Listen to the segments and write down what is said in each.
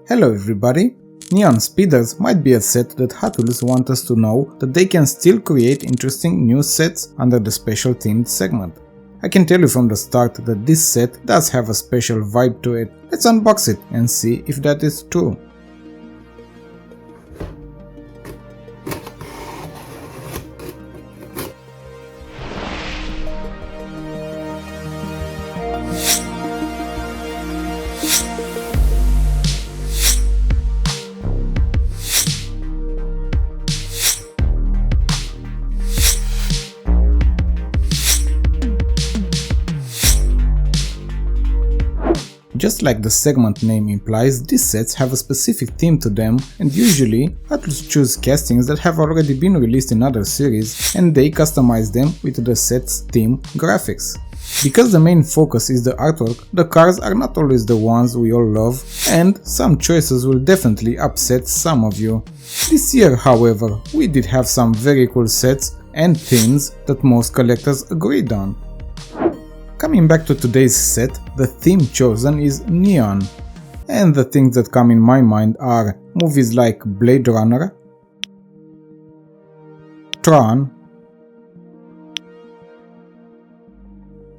Hello everybody! Neon Speeders might be a set that Hot Wheels want us to know that they can still create interesting new sets under the special themed segment. I can tell you from the start that this set does have a special vibe to it. Let's unbox it and see if that is true. Just like the segment name implies, these sets have a specific theme to them, and usually Hot Wheels choose castings that have already been released in other series and they customize them with the set's theme graphics. Because the main focus is the artwork, the cars are not always the ones we all love, and some choices will definitely upset some of you. This year, however, we did have some very cool sets and themes that most collectors agreed on. Coming back to today's set, the theme chosen is neon, and the things that come in my mind are movies like Blade Runner, Tron,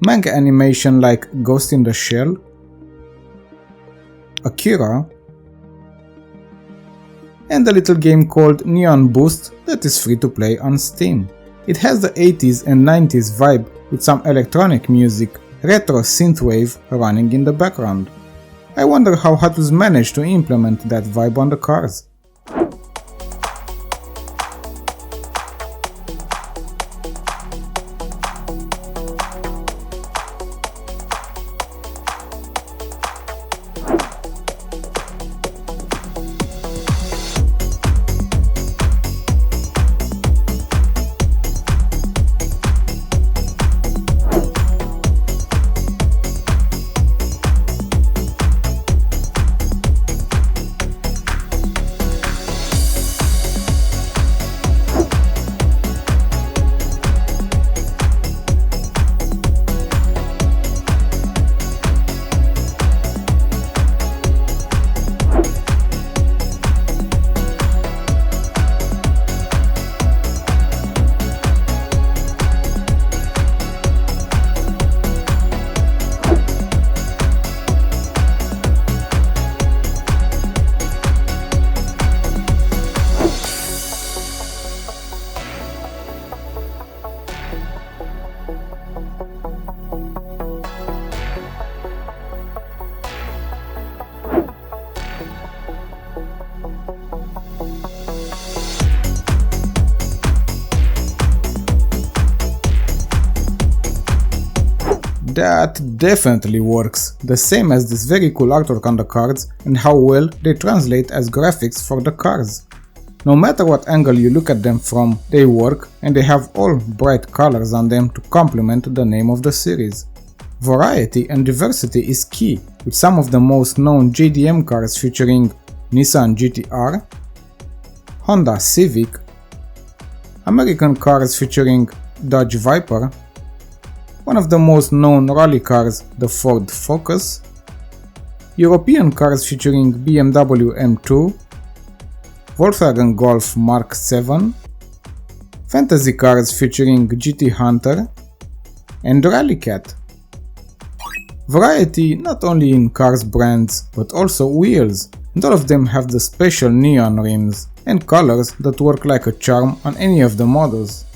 manga animation like Ghost in the Shell, Akira, and a little game called Neon Boost that is free to play on Steam. It has the 80s and 90s vibe with some electronic music, retro synthwave running in the background. I wonder how Hot Wheels managed to implement that vibe on the cars. That definitely works, the same as this very cool artwork on the cards and how well they translate as graphics for the cars. No matter what angle you look at them from, they work and they have all bright colors on them to complement the name of the series. Variety and diversity is key, with some of the most known JDM cars featuring Nissan GT-R, Honda Civic, American cars featuring Dodge Viper, one of the most known rally cars, the Ford Focus, European cars featuring BMW M2, Volkswagen Golf Mark 7, fantasy cars featuring GT Hunter, and Rally Cat. Variety not only in cars brands, but also wheels, and all of them have the special neon rims and colors that work like a charm on any of the models.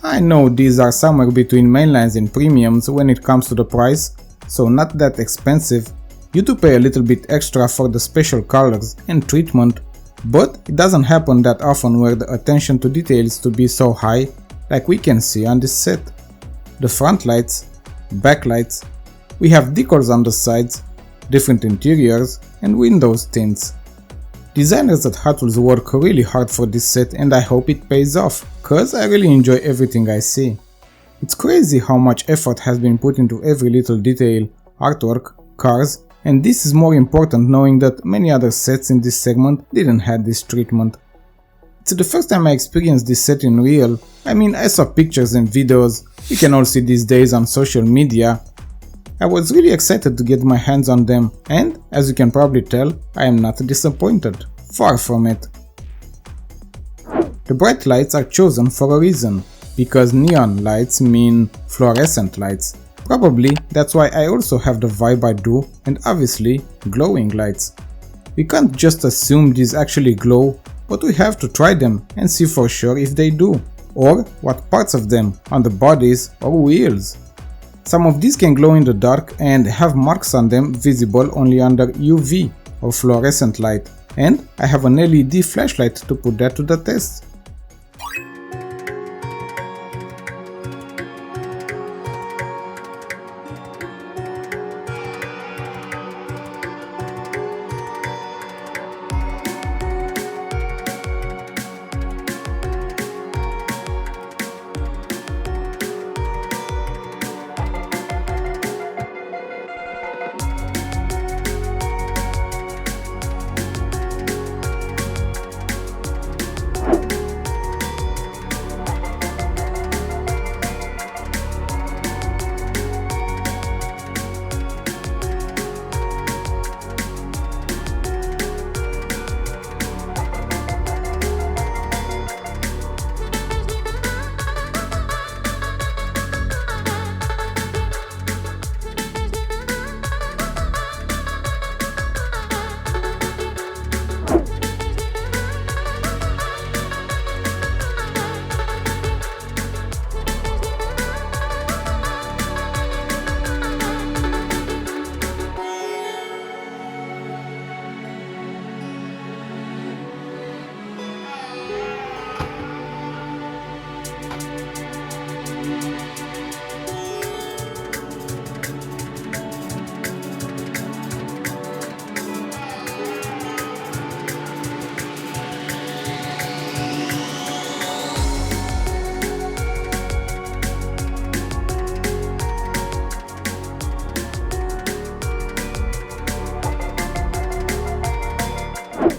I know these are somewhere between mainlines and premiums when it comes to the price, so not that expensive. You do pay a little bit extra for the special colors and treatment, but it doesn't happen that often where the attention to detail is to be so high like we can see on this set. The front lights, back lights, we have decals on the sides, different interiors and windows tints. Designers at Hot Wheels work really hard for this set and I hope it pays off, cause I really enjoy everything I see. It's crazy how much effort has been put into every little detail, artwork, cars, and this is more important knowing that many other sets in this segment didn't have this treatment. It's the first time I experienced this set in real. I mean, I saw pictures and videos we can all see these days on social media, I was really excited to get my hands on them, and as you can probably tell, I am not disappointed. Far from it. The bright lights are chosen for a reason, because neon lights mean fluorescent lights. Probably that's why I also have the vibe I do, and obviously glowing lights. We can't just assume these actually glow, but we have to try them and see for sure if they do, or what parts of them, on the bodies or wheels. Some of these can glow in the dark and have marks on them visible only under UV or fluorescent light, and I have an LED flashlight to put that to the test.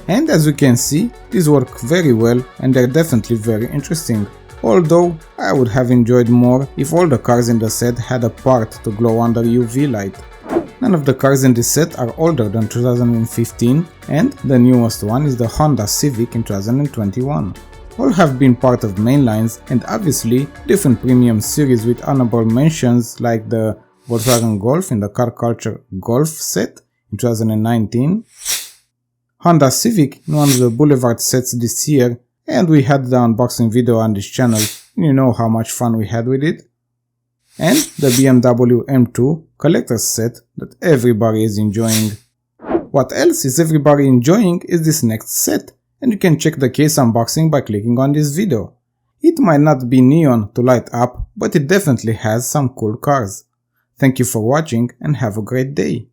And as you can see, these work very well and they're definitely very interesting. Although, I would have enjoyed more if all the cars in the set had a part to glow under UV light. None of the cars in this set are older than 2015, and the newest one is the Honda Civic in 2021. All have been part of mainlines and obviously different premium series with honorable mentions like the Volkswagen Golf in the Car Culture Golf set in 2019, Honda Civic in one of the Boulevard sets this year, and we had the unboxing video on this channel and you know how much fun we had with it, and the BMW M2 collector's set that everybody is enjoying. What else is everybody enjoying is this next set, and you can check the case unboxing by clicking on this video. It might not be neon to light up, but it definitely has some cool cars. Thank you for watching and have a great day.